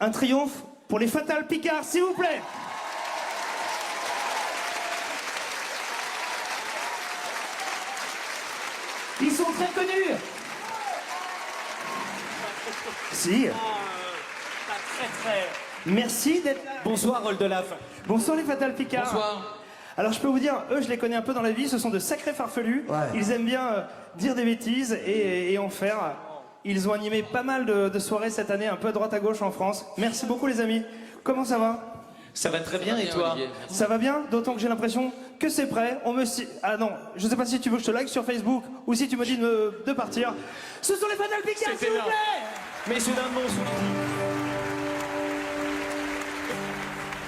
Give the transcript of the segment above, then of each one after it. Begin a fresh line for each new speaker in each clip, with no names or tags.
Un triomphe pour les Fatal Picard, s'il vous plaît. Ils sont très connus. Si. Merci d'être là.
Bonsoir, Oldelaf.
Bonsoir les Fatal Picard.
Bonsoir.
Alors je peux vous dire, eux je les connais un peu dans la vie, ce sont de sacrés farfelus.
Ouais.
Ils aiment bien dire des bêtises et en faire. Ils ont animé pas mal de soirées cette année, un peu à droite à gauche en France. Merci beaucoup les amis. Comment ça va?
Ça va très bien, et toi?
Ça va bien? D'autant que j'ai l'impression que c'est prêt. Ah non, je sais pas si tu veux que je te like sur Facebook ou si tu me dis de partir. Ce sont les Fatal Picard, s'il vous plaît.
Messieurs, dames, bonsoir.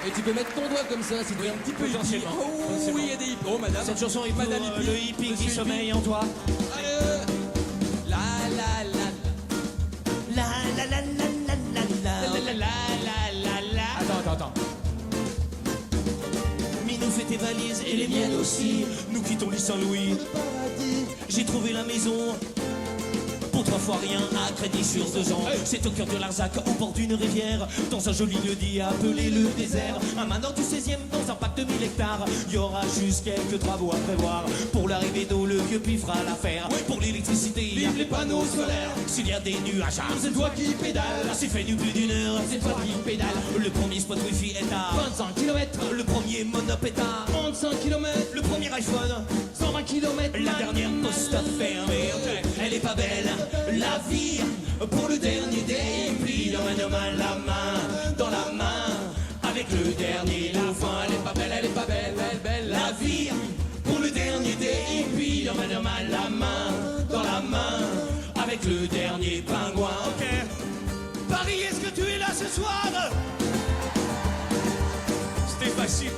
Et tu peux mettre ton doigt comme ça, c'est un petit peu hippie.
potentiellement.
Oh oui, il y a des hippies. Oh madame.
Cette chanson est
Madame
pour
hippie.
le hippie qui
Monsieur
sommeille en toi.
La la la.
La la la la la la la la la. Attends. Minou fait tes valises et les miennes aussi. Nous quittons l'île Saint-Louis. J'ai trouvé la maison. Pour 3 fois rien, à crédit sur 2 ans. C'est au cœur de Larzac, au bord d'une rivière, dans un joli lieu-dit appelé le désert. Un manoir du 16e, dans un parc de 1000 hectares. Il y aura juste quelques travaux à prévoir. Pour l'arrivée d'eau, le vieux puits fera l'affaire. Pour l'électricité, vive les panneaux solaires. S'il y a des nuages, c'est toi qui pédales. S'il fait du plus d'une heure, c'est toi qui pédales. Le premier spot wifi est à 25 km. Le premier monop est à 35 km. Le premier iPhone, 120 km. La dernière poste fermée, elle est pas belle. La vie pour le dernier des plis, la main dans la main, avec le dernier dauphin. Elle est pas belle, belle. La vie pour le dernier des plis, la main dans la main, avec le dernier pingouin. Ok. Paris, est-ce que tu es là ce soir? C'était facile.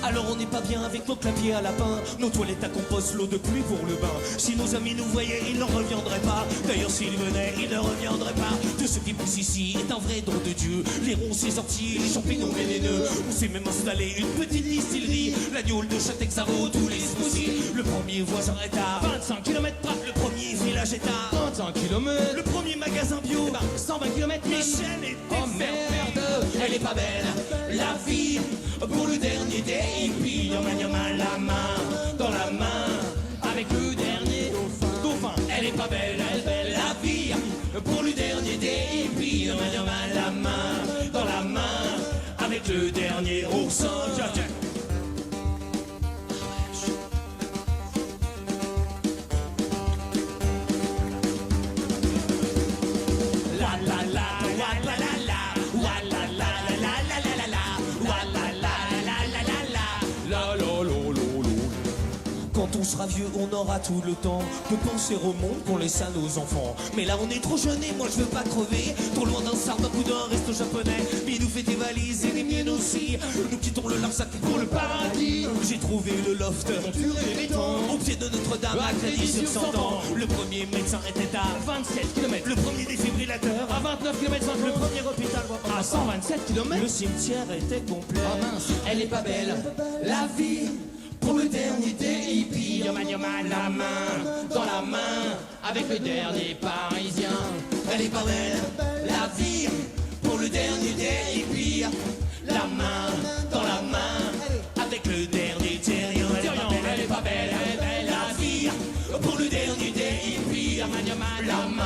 Alors on n'est pas bien avec nos clapiers à lapin, nos toilettes à compost, l'eau de pluie pour le bain. Si nos amis nous voyaient, ils n'en reviendraient pas. D'ailleurs s'ils venaient, ils ne reviendraient pas. Tout ce qui pousse ici est un vrai don de Dieu. Les ronces, les orties, les champignons vénéneux. On s'est même installé une petite distillerie. L'agneau de Châtex ça vaut tous les smoothies. Le premier voisin est à 25 km. Le premier village est à 25 km. Le premier magasin bio, 120 km. Michel est merde, elle est pas belle. La vie pour le dernier des hippies, la main dans la main, avec le dernier dauphin. Elle est pas belle, la vie pour le dernier des hippies, la main dans la main, avec le dernier ourson. Quand on sera vieux, on aura tout le temps de penser au monde qu'on laisse à nos enfants. Mais là, on est trop jeunes et moi, je veux pas crever. Trop loin d'un Starbucks ou d'un resto japonais. Mais nous fait tes valises et les miennes aussi. Nous quittons le Larzac pour le paradis. J'ai trouvé le loft au pied de Notre-Dame à crédit sur 100 ans. Le premier médecin était à 27 km. Le premier défibrillateur à 29 km. Le premier hôpital à 127 km. Le cimetière était complet. Elle est pas belle, la vie. Pour le dernier des hippies, la main dans la main, avec le dernier parisien. Elle est pas belle, la vie. Pour le dernier des hippies, la main dans la main, avec le dernier terrien. Elle est pas belle, la vie. Pour le dernier des hippies, la main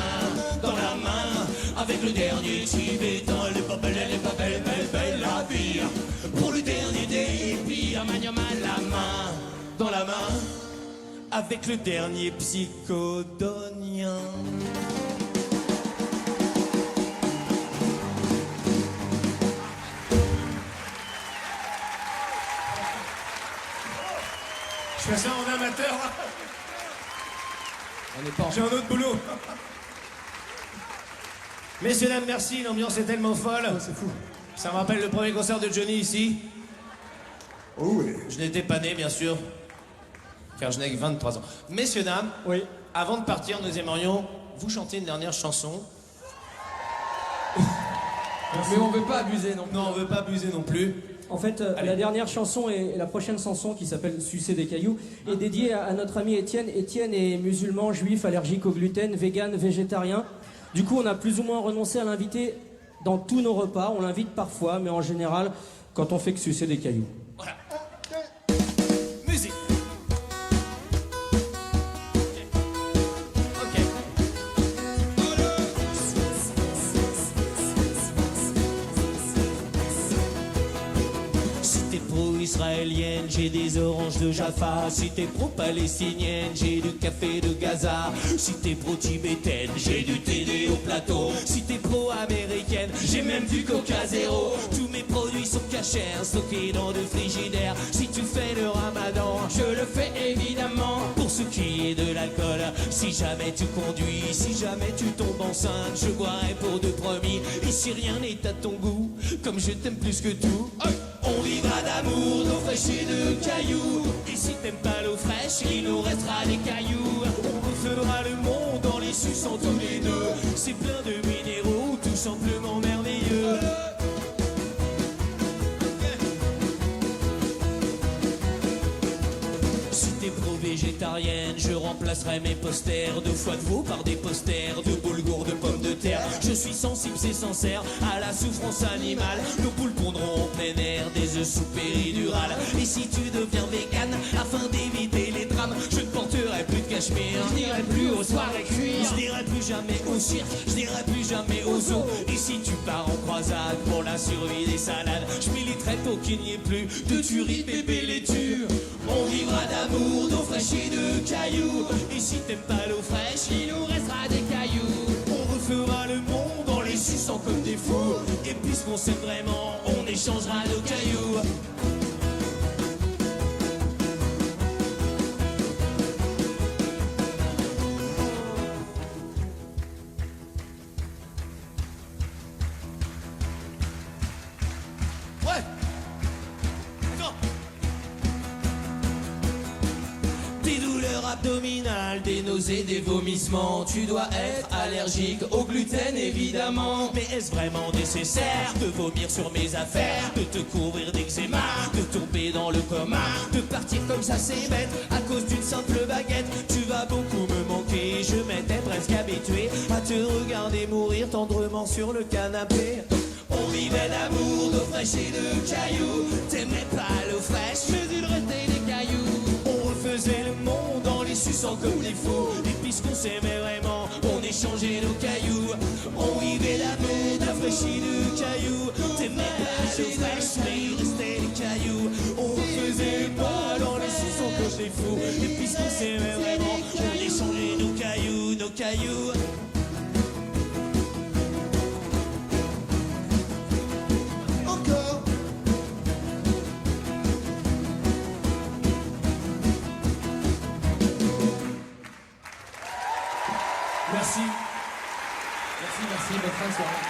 dans la main, avec le dernier tibétain. Elle est pas belle, belle, la vie. Pour le dernier des hippies, la main dans la main, avec le dernier psychodonien.
Je fais ça en amateur.
On n'est pas en
J'ai un autre boulot.
Messieurs, dames, merci, l'ambiance est tellement folle.
C'est fou.
Ça me rappelle le premier concert de Johnny ici.
Oh oui.
Je n'étais pas né, bien sûr, car je n'ai que 23 ans. Messieurs, dames,
Oui.
avant de partir, nous aimerions vous chanter une dernière chanson.
Mais on veut pas abuser non plus.
Non, on veut pas abuser non plus.
En fait, la dernière chanson et la prochaine chanson qui s'appelle Sucer des cailloux est dédiée à notre ami Étienne. Étienne est musulman, juif, allergique au gluten, vegan, végétarien. Du coup, on a plus ou moins renoncé à l'inviter dans tous nos repas. On l'invite parfois, mais en général, quand on fait que sucer des cailloux.
Voilà. Musique. Ok. Si t'es pro-israélienne, j'ai des oranges de Jaffa. Si t'es pro-palestinienne, j'ai du café de Gaza. Si t'es pro-tibétaine, j'ai du TD au plateau. Si t'es pro-américaine, j'ai même du Coca Zéro. Tous mes produits sont cachers, stockés dans de frigidaires. Si tu fais le ramadan, je le fais évidemment. Pour ce qui est de l'alcool, si jamais tu conduis, si jamais tu tombes enceinte, je boirai pour deux promis. Et si rien n'est à ton goût, comme je t'aime plus que tout, on vivra d'amour, d'eau fraîche et de cailloux. Et si t'aimes pas l'eau fraîche, il nous restera des cailloux. On refera le monde en les suçant tous les deux. C'est plein de minéraux, tout simplement merveilleux. Si t'es pro-végétarienne, je remplacerai mes posters de foie de veau par des posters de boulgour de pommes de terre. Je suis sensible, c'est sincère, à la souffrance animale. Nos poules pondront en plein air des œufs sous péridurale. Et si tu deviens vegan, afin d'éviter les drames, je ne porterai plus de cachemire. Je n'irai plus aux soirées cuir. Je n'irai plus jamais au cirque, je n'irai plus jamais aux zoos. Et si tu pars en croisade pour la survie des salades, je militerai pour qu'il n'y ait plus de tuerie, bébé laitue. On vivra d'amour, d'eau fraîche et de cailloux. Et si t'aimes pas l'eau fraîche, il nous restera des cailloux. On refera le monde en les suçant comme des fous. Et puisqu'on s'aime vraiment, on échangera nos cailloux. Ouais. Non. Des douleurs abdominales, des nausées, des vomissements. Tu dois être allergique au gluten évidemment. Mais est-ce vraiment nécessaire de vomir sur mes affaires, de te couvrir d'eczéma, de tomber dans le coma, de partir comme ça c'est bête à cause d'une simple baguette? Tu vas beaucoup me manquer, je m'étais presque habitué à te regarder mourir tendrement sur le canapé. On vivait d'amour, d'eau fraîche et de cailloux. T'aimais pas l'eau fraîche, mais il restait des cailloux. On refaisait le monde en les suçant comme des fous. Et puisqu'on s'aimait vraiment, on échangeait nos cailloux. On vivait d'amour, d'eau fraîche et de cailloux. T'aimais pas l'eau fraîche, mais il restait des cailloux. On refaisait le monde en les suçant comme des fous. Et puisqu'on s'aimait vraiment, on échangeait nos cailloux, nos cailloux. Encore.
Merci. Merci, bonne fin de soirée.